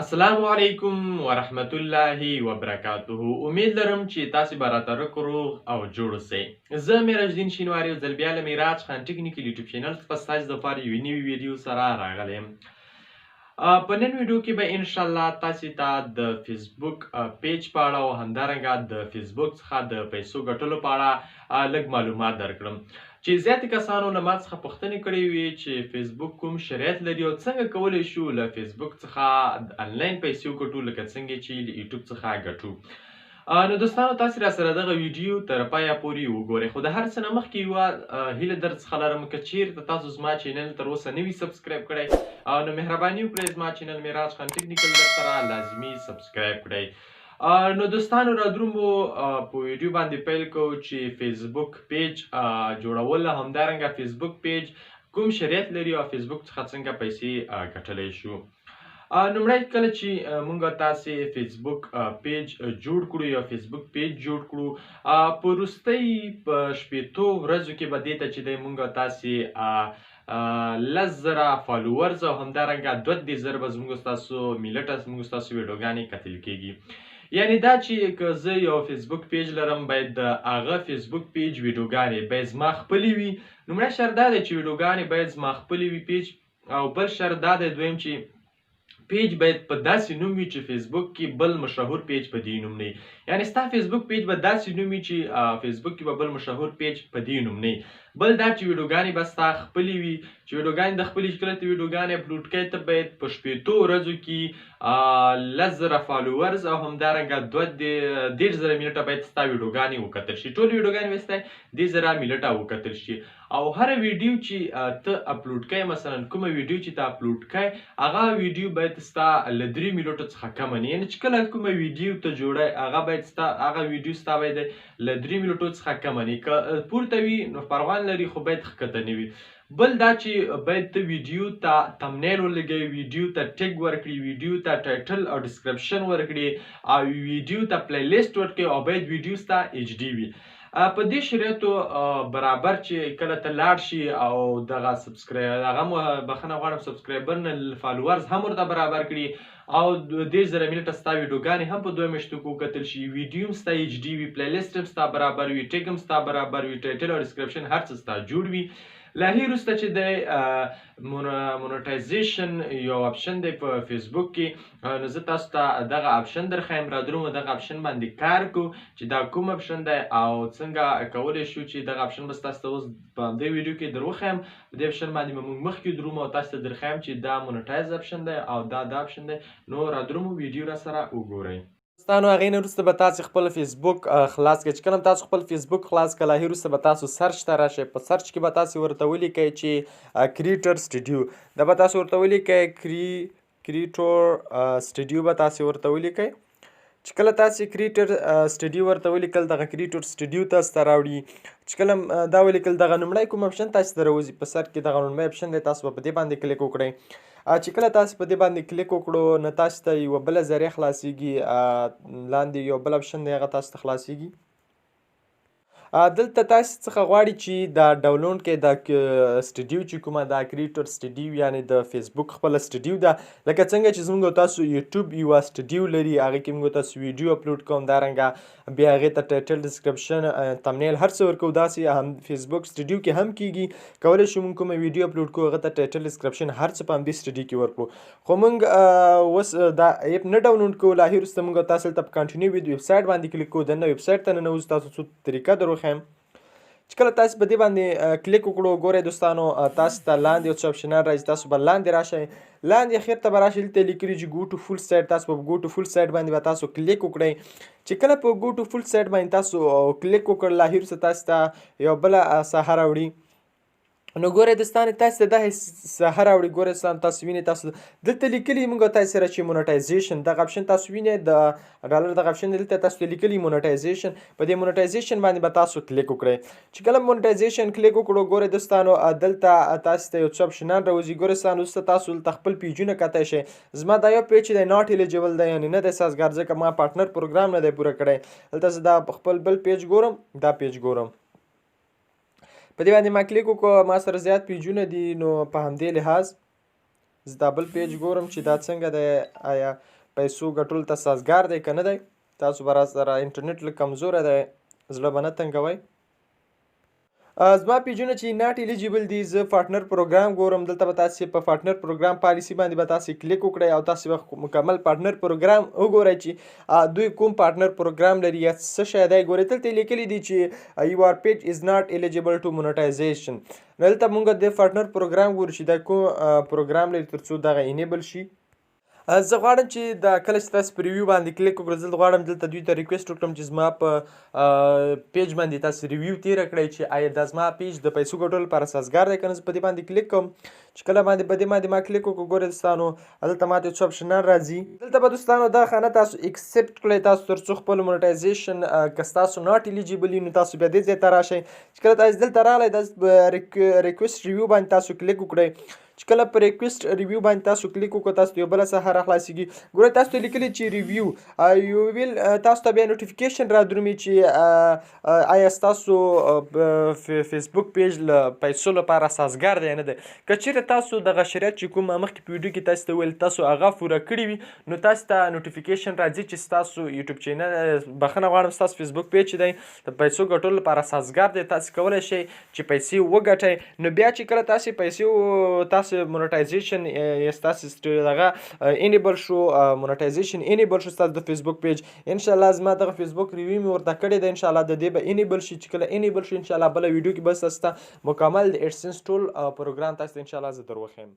السلام علیکم ورحمت الله وبرکاته. امید لرم چې تاسو به راته روغ او جوړ اوسئ. زه میراج الدین شینواری یو ځل بیا له میراج خان ټیکنیکل یوټیوب چینل څخه ستاسو دپاره یوې نوې ویډیو سره راغلی یم. په نن ویډیو کې به انشاءالله تاسو ته د فیسبوک پیج په اړه او همدارنګه د فیسبوک څخه د پیسو ګټلو په اړه لږ معلومات درکړم چې زیاتې کسانو له ما څخه پوښتنې کړې وي چې فیسبوک کوم شرایط لري او څنګه کولی شو له فیسبوک څخه انلاین پیسې وګټو لکه څنګه چې له یوټیوب څخه ګټو. نو دوستانو تاسو راسره دغه ویډیو تر پایه پورې وګورئ. خو د هر څه نه مخکې یوه هیله در څخه لرم که چیرته تاسو زما چینل تر اوسه نه وي سبسګرایب کړی نو مهرباني وکړئ زما چینل میراج خان ټیکنیکل درسره لازمي سبسګرایب کړئ. نو دوستانو را درومو په ویډیو باندې پیل کوو چې فیسبوک پیج جوړول همدارنګه فیسبوک پیج کوم شرایط لري او فیسبوک څخه څنګه پیسې ګټلی شو. لومړی کله چې موږ تاسې فیسبوک پیج جوړ کړو یا فیسبوک پیج جوړ کړو په وروستۍ په شپېتو ورځو کې به دې ته چې دی موږ تاسې 10,000 فالوورز او همدارنګه 2-3 به زموږ ستاسو ملت زموږ ستاسو ویډیوګانې کتل کېږي. یعنی دا چې که زه یو فیسبوک پیج لرم باید د هغه فیسبوک پیج ویډیوګانې باید زما خپلې وي. لومړی شرط دا دی چې ویډیوګانې باید زما خپلې وي پیج، او بل شرط دا دی دویم چې پیج باید په داسې نوم وي چې فیسبوک کې بل مشهور پیج په دې نوم نه وي. یعنی ستا فیسبوک پیج به داسې نوم وي چې فیسبوک کې به بل مشهور پیج په دې نوم نه وي. بل دا چې ویډیوګانې به ستا خپلې وي چې ویډیوګانې د خپلې کله ته ویډیوګانې اپلوډ کوې ته باید په شپېتو ورځو کې 10,000 فالوورز او همدارنګه 2-3 منټه باید ستا ویډیوګانې وکتل شي. ټولې ویډیوګانې باید ستا 2,000 منټه وکتل شي او هره ویډیو چې ته اپلوډ کوې، مثلا کومه ویډیو چې ته اپلوډ کوې هغه ویډیو باید ستا له 3 منټو څخه کمه نه، یعنې چې کله کومه ویډیو ته جوړی هغه باید ستا هغه ویډیو ستا باید له 3 منټو څخه کمه نه، که پورته وي نو پروان لري خو باید ښکته نه وي. بل دا چې باید ته ویډیو ته تمنیل ولګوې، ویډیو ته ټیګ ورکړي، ویډیو ته ټایټل او ډسکرپشن ورکړي او ویډیو ته پلی لیست ورکړي او باید ویډیو ستا ایچ ډي وي. په دې شرایطو برابر چې کله ته لاړ شي او دغه بخښنه غواړم سبسکرایبر نه فالوورز هم ورته برابر کړي او 2,000 منټه ستا ویډیوګانې هم په 2 میاشتو کې وکتل شي، ویډیو هم ستا ایچ ډي وي، پلی لیست هم ستا برابر وي، ټیګ هم ستا برابر وي، ټایټل او ډسکرپشن هر څه ستا جوړ وي. له هغې وروسته چې دی مونټایزیشن یو اپشن دی په فیسبوک کې، نو زه تاسو ته دغه اپشن درښیم. را درومو دغه اپشن باندې کار کوو چې دا کوم اپشن دی او څنګه کولی شو چې دغه اپشن به تاسو ته اوس په همدې ویډیو کې در وښیم. په دې اپشن باندې به موږ مخکې درومو او تاسو ته درښیم چې دا مونټایز اپشن دی او دا اپشن دی. نو را درومو ویډیو را سره وګورئ. دوستانو هغې نه وروسته به تاسو خپل فیسبوک خلاص کړئ. چې کله تاسو خپل فیسبوک خلاص کړئ له هغې وروسته به تاسو سرچ ته راشئ. په سرچ کې به تاسو ورته ولیکئ چې کریټر سټوډیو، دا به تاسو ورته ولیکئ کریټر سټوډیو به تاسو ورته ولیکئ. چې کله تاسو کریټر سټوډیو ورته ولیکل دغه کریټر سټوډیو تاسو ته راوړي. چې کله دا ولیکل دغه لومړی کوم اپشن تاسو ته راوځي په سر کې دغه لومړی اپشن دی، تاسو به په دې باندې کلیک وکړئ. چې کله تاسو په دې باندې کلیک وکړو نو تاسو ته یوه بله ذریعه خلاصیږي، لاندې یو بل اپشن دی هغه تاسو ته خلاصیږي. دلته تاسو څخه غواړي چې دا ډاونلوډ کړئ دا سټوډیو چې کومه دا کریټر سټوډیو یعنې د فیسبوک خپله سټوډیو ده، لکه څنګه چې زموږ تاسو یوټیوب یوه سټوډیو لري هغې کې موږ تاسو ویډیو اپلوډ کوو، همدارنګه بیا هغې ته ټایټل ډسکرپشن تمنیل هر څه ورکوو. داسې هم فیسبوک سټوډیو کې هم کیږي، کولی شو موږ کومه ویډیو اپلوډ کوو هغه ته ټایټل ډسکرپشن هر څه په همدې سټوډیو کې ورکړو. خو موږ اوس دا ایپ نه ډاونلوډ کوو. له هغې وروسته موږ تاسو ته په کنټینیو وید ویب سایټ باندې کلیک کوو. دننه ویب سایټ ته ننوځو. تاسو څو طریقه در وښیم. چې کله تاسو په دې باندې کلیک وکړو ګورئ دوستانو تاسو ته لاندې یو څه اپشنان راځي، تاسو به لاندې راشئ. لاندې اخر ته به راشئ، دلته لیکلي چې ګو ټو فول سایټ، تاسو په ګو ټو فول سایټ باندې به تاسو کلیک وکړئ. چې کله په ګو ټو فول سایټ باندې تاسو کلیک وکړ له هغې وروسته تاسو ته یو بله ساحه راوړي. نو ګورئ دوستانو تاسو ته دغه ساحه راوړي. ګورئ دوستانو تاسو وینئ تاسو دلته لیکلي موږ تاسو سره چې مونټایزیشن دغه اپشن تاسو وینئ، د ډالر دغه اپشن دلته تاسو ته لیکلي مونټایزیشن. په دې مونټایزیشن باندې به تاسو کلیک وکړئ. چې کله مونټایزیشن کلیک وکړو ګورئ دوستانو دلته تاسو ته یو څه اپشنان راوځي. ګورئ دوستانو وروسته تاسو دلته خپل پیجونه کتلی شئ. زما دا یو پیج چې دی ناټ الیجبل دی، یعنې نه دی سازګار، ځکه ما پارټنر پروګرام نه دی پوره کړی. دلته زه دا خپل بل پیج ګورم، دا پیج ګورم. په دې باندې ما کلیک وکړو، ما سره زیات پیجونه دي نو په همدې لحاظ زه دا بل پیج ګورم چې دا څنګه دی، آیا پیسو ګټلو ته سازګار دی که نه دی. تاسو به راسره انټرنیټ لږ کمزوری دی، زړه به نه تنګوئ. زما پیجونه چې ناټ الیجیبل دي، زه پارټنر پروګرام ګورم. دلته به تاسې په پارټنر پروګرام پالیسي باندې به تاسې کلیک وکړئ او تاسې به مکمل پارټنر پروګرام وګورئ چې دوی کوم پارټنر پروګرام لري یا څه شی دی. ګورئ دلته یې لیکلي دي چې یور پیج از ناٹ الیجیبل ټو مونټایزیشن. دلته مونږ د پارټنر پروګرام ګورو چې دا کوم پروګرام لري تر څو دغه انیبل شي. زه غواړم چې دا کله چې تاسو په ریویو باندې کلیک وکړئ، زه غواړم دلته دوی ته ریکویسټ وکړم چې زما په پیج باندې تاسو ریویو تیره کړئ چې آیا دا زما پیج د پیسو ګټلو لپاره سازګار دی که نه. زه په دې باندې کلیک کوم. چې کله باندې په دې باندې ما کلیک وکړو، ګورئ دوستانو دلته ماته یو څو اپشنان راځي. دلته به دوستانو دا خانه تاسو ایکسپټ کړئ تاسو تر څو خپل مونټایزیشن که ستاسو ناټ الیجیبل وي نو تاسو بیا دې ځای ته راشئ. چې کله تاسو دلته راغلی دا ریکویسټ ریویو باندې تاسو کلیک وکړئ. چې کله په ریکویسټ ریویو باندې تاسو کلیک وکړو، تاسو ته یو بله صحه راخلاصېږي. ګورئ تاسو ته لیکلي چې ریویو یو ویل تاسو ته بیا نوټیفیکیشن را درومي چې آیا ستاسو فیسبوک پیج له پیسو لپاره سازګار دی یا نه دی. که چیرې تاسو دغه شرایط چې کوم مخکې په ویډیو کې تاسو ته ویل تاسو هغه پوره کړي وي نو تاسو ته نوټیفیکیشن راځي چې ستاسو یوټیوب چینل بخښنه غواړم ستاسو فیسبوک پیج چې دی د پیسو ګټلو لپاره سازګار دی. تاسو کولی شئ چې پیسې وګټئ. نو بیا چې کله تاسې پیسې مونټایزیشن یا ستاسو دغه انیبل شو، مونټایزیشن انیبل شو ستاسو د فیسبوک پیج، انشاءالله زما دغه فیسبوک ریویو مې ورته کړې ده، انشاءالله د دې به انیبل شي. چې کله انیبل شي انشاءالله بله ویډیو کې به ستاسو ته مکمل د ایډسنس ټول پروګرام تاسو ته انشاءالله زه در وښیم.